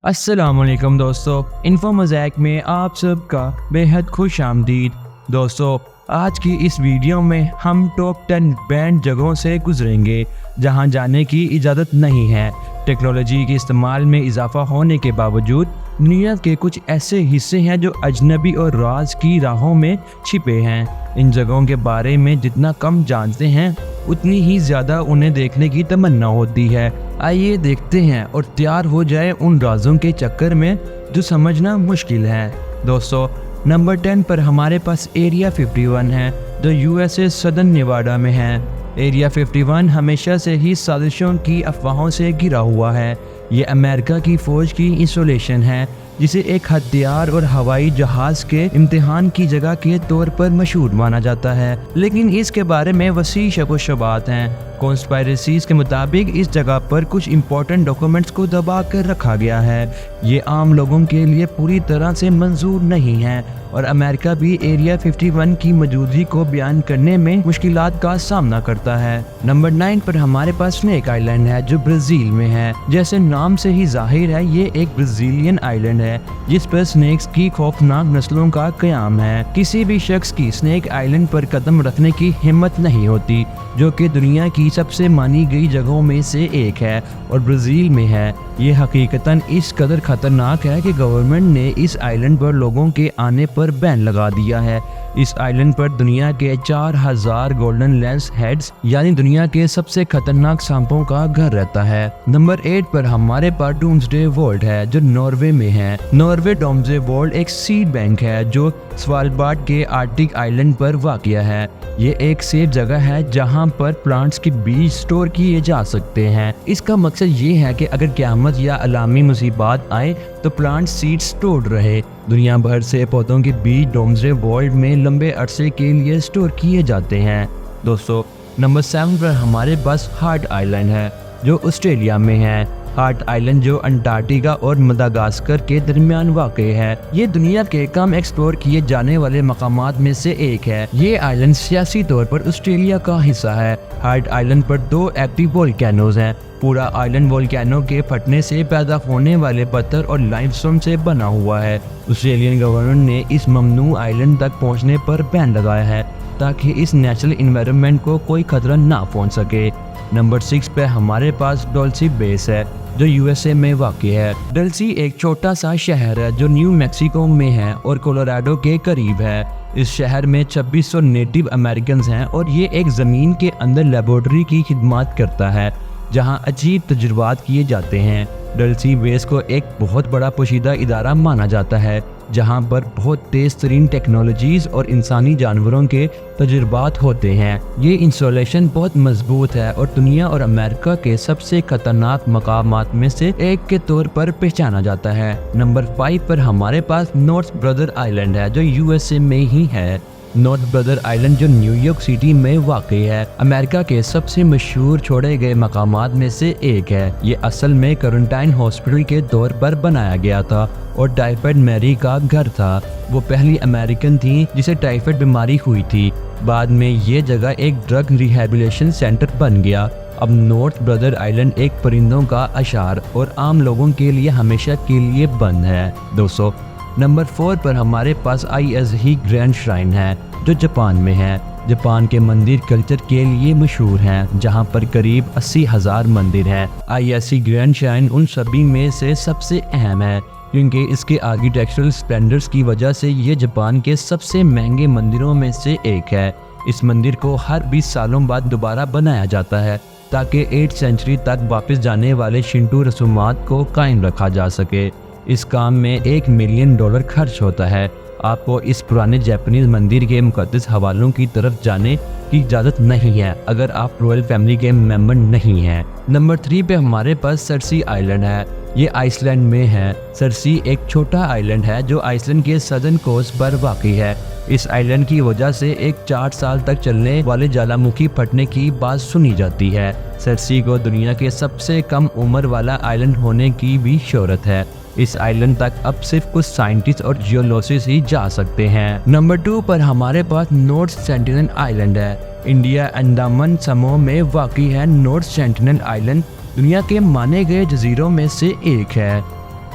अस्सलाम वालेकुम दोस्तों, इन्फो मोज़ैक में आप सबका बेहद खुश आमदीद। दोस्तों, आज की इस वीडियो में हम टॉप 10 बैंड जगहों से गुजरेंगे जहां जाने की इजाज़त नहीं है। टेक्नोलॉजी के इस्तेमाल में इजाफा होने के बावजूद दुनिया के कुछ ऐसे हिस्से हैं जो अजनबी और राज की राहों में छिपे हैं। इन जगहों के बारे में जितना कम जानते हैं उतनी ही ज़्यादा उन्हें देखने की तमन्ना होती है। आइए देखते हैं और तैयार हो जाए उन राजों के चक्कर में जो समझना मुश्किल है। दोस्तों, नंबर 10 पर हमारे पास एरिया 51 है जो यूएसए सदर्न नेवाडा में है। एरिया 51 हमेशा से ही साजिशों की अफवाहों से घिरा हुआ है। ये अमेरिका की फ़ौज की इंस्टॉलेशन है जिसे एक हथियार और हवाई जहाज़ के इम्तिहान की जगह के तौर पर मशहूर माना जाता है, लेकिन इसके बारे में वसी शक व शुबात हैं। कॉन्स्पायरेसीज के मुताबिक इस जगह पर कुछ इम्पोर्टेंट डॉक्यूमेंट्स को दबा कर रखा गया है। ये आम लोगों के लिए पूरी तरह से मंजूर नहीं है और अमेरिका भी एरिया 51 की मौजूदगी को बयान करने में मुश्किलात का सामना करता है। नंबर 9 पर हमारे पास स्नेक आइलैंड है जो ब्राज़ील में है। जैसे नाम से ही जाहिर है, ये एक ब्राज़ीलियन आइलैंड है जिस पर स्नेक्स की खौफनाक नस्लों का क़याम है। किसी भी शख्स की स्नेक आइलैंड पर कदम रखने की हिम्मत नहीं होती, जो कि दुनिया की सबसे मानी गई जगहों में से एक है और ब्राज़ील में है। ये हकीकतन इस कदर खतरनाक है कि गवर्नमेंट ने इस आइलैंड पर लोगों के आने पर बैन लगा दिया है। इस आइलैंड पर दुनिया के 4000 गोल्डन लेंस हेड्स यानी दुनिया के सबसे खतरनाक सांपों का घर रहता है। नंबर 8 पर हमारे पास डूम्सडे वॉल्ट है जो नॉर्वे में है। नॉर्वे डूम्सडे वॉल्ट एक सीड बैंक है जो स्वालबार्ड के आर्कटिक आइलैंड पर वाक़िया है। ये एक सेफ जगह है जहां पर प्लांट्स के बीज स्टोर किए जा सकते हैं। इसका मकसद ये है कि अगर क़यामत या अलामी मुसीबत आए तो प्लांट सीड स्टोर रहे। दुनिया भर से पौधों के बीज डूम्सडे वॉल्ट में लंबे अरसे के लिए स्टोर किए जाते हैं। दोस्तों, नंबर 7 पर हमारे पास हार्ट आइलैंड है जो ऑस्ट्रेलिया में है। हार्ट आइलैंड जो अंटार्कटिका और मदागास्कर के दरमियान वाक़ है। ये दुनिया के कम एक्सप्लोर किए जाने वाले मकामात में से एक है। ये आइलैंड सियासी तौर पर ऑस्ट्रेलिया का हिस्सा है। हार्ट आइलैंड पर 2 एक्टिव वोल्केनोज हैं। पूरा आइलैंड वोल्केनो के फटने से पैदा होने वाले पत्थर और लाइमस्टोन से बना हुआ है। ऑस्ट्रेलियन गवर्नमेंट ने इस ममनू आइलैंड तक पहुंचने पर बैन लगाया है ताकि इस नेचुरल एनवायरनमेंट को कोई खतरा ना पहुंच सके। नंबर 6 पे हमारे पास डल्सी बेस है जो यूएसए में वाक़ है। डल्सी एक छोटा सा शहर है जो न्यू मैक्सिको में है और कोलोराडो के करीब है। इस शहर में 2600 नेटिव अमेरिकन हैं और ये एक ज़मीन के अंदर लेबोरेटरी की खिदमत करता है जहां अजीब तजुर्बात किए जाते हैं। डल्सी बेस को एक बहुत बड़ा पोशीदा इदारा माना जाता है जहां पर बहुत तेज़ तरीन टेक्नोलॉजीज़ और इंसानी जानवरों के तजुर्बात होते हैं। ये इंस्टॉलेशन बहुत मजबूत है और दुनिया और अमेरिका के सबसे खतरनाक मकामात में से एक के तौर पर पहचाना जाता है। नंबर 5 पर हमारे पास नॉर्थ ब्रदर आइलैंड है जो यूएसए में ही है। नॉर्थ ब्रदर आइलैंड जो न्यूयॉर्क सिटी में वाक़ है, अमेरिका के सबसे मशहूर छोड़े गए मकामात में से एक है। ये असल में क्वारंटाइन हॉस्पिटल के तौर पर बनाया गया था और टाइफाइड मैरी का घर था। वो पहली अमेरिकन थी जिसे टाइफाइड बीमारी हुई थी। बाद में ये जगह एक ड्रग रिहैबिलिटेशन सेंटर बन गया। अब नॉर्थ ब्रदर आइलैंड एक परिंदों का अशार और आम लोगों के लिए हमेशा के लिए बंद है। दोस्तों, नंबर 4 पर हमारे पास आईएसही ग्रैंड श्राइन है जो जापान में है। जापान के मंदिर कल्चर के लिए मशहूर हैं जहां पर करीब 80,000 मंदिर हैं। आईएसही ग्रैंड श्राइन उन सभी में से सबसे अहम है क्योंकि इसके आर्किटेक्चरल स्प्लेंडर्स की वजह से ये जापान के सबसे महंगे मंदिरों में से एक है। इस मंदिर को हर 20 सालों बाद दोबारा बनाया जाता है ताकि 8वीं सेंचुरी तक वापस जाने वाले शिंटो रसूमात को कायम रखा जा सके। इस काम में $1 मिलियन खर्च होता है। आपको इस पुराने जापानीज मंदिर के मुकद्दस हवालों की तरफ जाने की इजाज़त नहीं है अगर आप रॉयल फैमिली के मेंबर नहीं हैं। नंबर 3 पे हमारे पास सर्सी आइलैंड है। ये आइसलैंड में है। सर्सी एक छोटा आइलैंड है जो आइसलैंड के सदर्न कोस्ट पर वाक़ है। इस आइलैंड की वजह से एक 4 साल तक चलने वाले ज्वालामुखी फटने की बात सुनी जाती है। सर्सी को दुनिया के सबसे कम उम्र वाला आइलैंड होने की भी शोहरत है। इस आइलैंड तक अब सिर्फ कुछ साइंटिस्ट और जियोलॉजिस्ट ही जा सकते हैं। नंबर 2 पर हमारे पास नॉर्थ सेंटिनल आइलैंड है। इंडिया अंडमान समूह में वाक़ है। नॉर्थ सेंटिनल आइलैंड दुनिया के माने गए जजीरों में से एक है।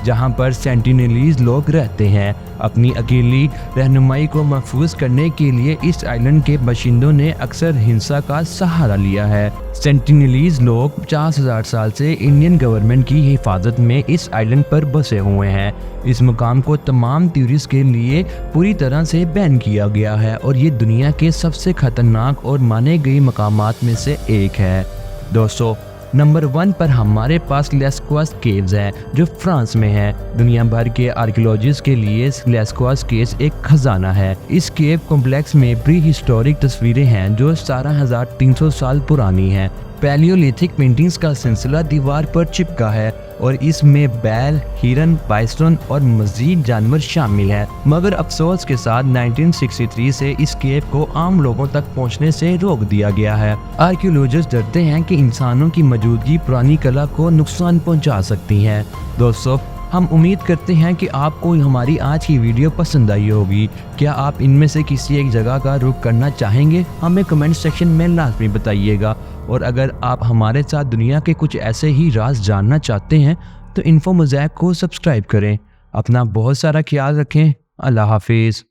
जहां पर सेंटिनलीज लोग रहते हैं। अपनी अकेली रहनुमाई को महफूज करने के लिए इस आइलैंड के बाशिंदों ने अक्सर हिंसा का सहारा लिया है। सेंटिनलीज लोग 50,000 साल से इंडियन गवर्नमेंट की हिफाजत में इस आइलैंड पर बसे हुए हैं। इस मुकाम को तमाम टूरिस्ट के लिए पूरी तरह से बैन किया गया है और ये दुनिया के सबसे खतरनाक और माने गए मकामात में से एक है। दोस्तों, नंबर 1 पर हमारे पास लेस्क्वास केव्स हैं जो फ्रांस में है। दुनिया भर के आर्कियोलॉजिस्ट के लिए लेस्क्वास केव्स एक खजाना है। इस केव कॉम्प्लेक्स में प्री हिस्टोरिक तस्वीरें हैं जो 17,300 साल पुरानी हैं। पैलियोलिथिक पेंटिंग्स का सिलसिला दीवार पर चिपका है और इसमें बैल, हिरन, बाइसन और मजीद जानवर शामिल हैं। मगर अफसोस के साथ 1963 से इस केव को आम लोगों तक पहुंचने से रोक दिया गया है। आर्कियोलॉजिस्ट डरते हैं कि इंसानों की मौजूदगी पुरानी कला को नुकसान पहुंचा सकती है। दोस्तों, हम उम्मीद करते हैं कि आपको हमारी आज की वीडियो पसंद आई होगी। क्या आप इनमें से किसी एक जगह का रुख करना चाहेंगे? हमें कमेंट सेक्शन में लाजमी बताइएगा। और अगर आप हमारे साथ दुनिया के कुछ ऐसे ही राज जानना चाहते हैं तो इन्फो मोज़ैक को सब्सक्राइब करें। अपना बहुत सारा ख्याल रखें। अल्लाह हाफिज़।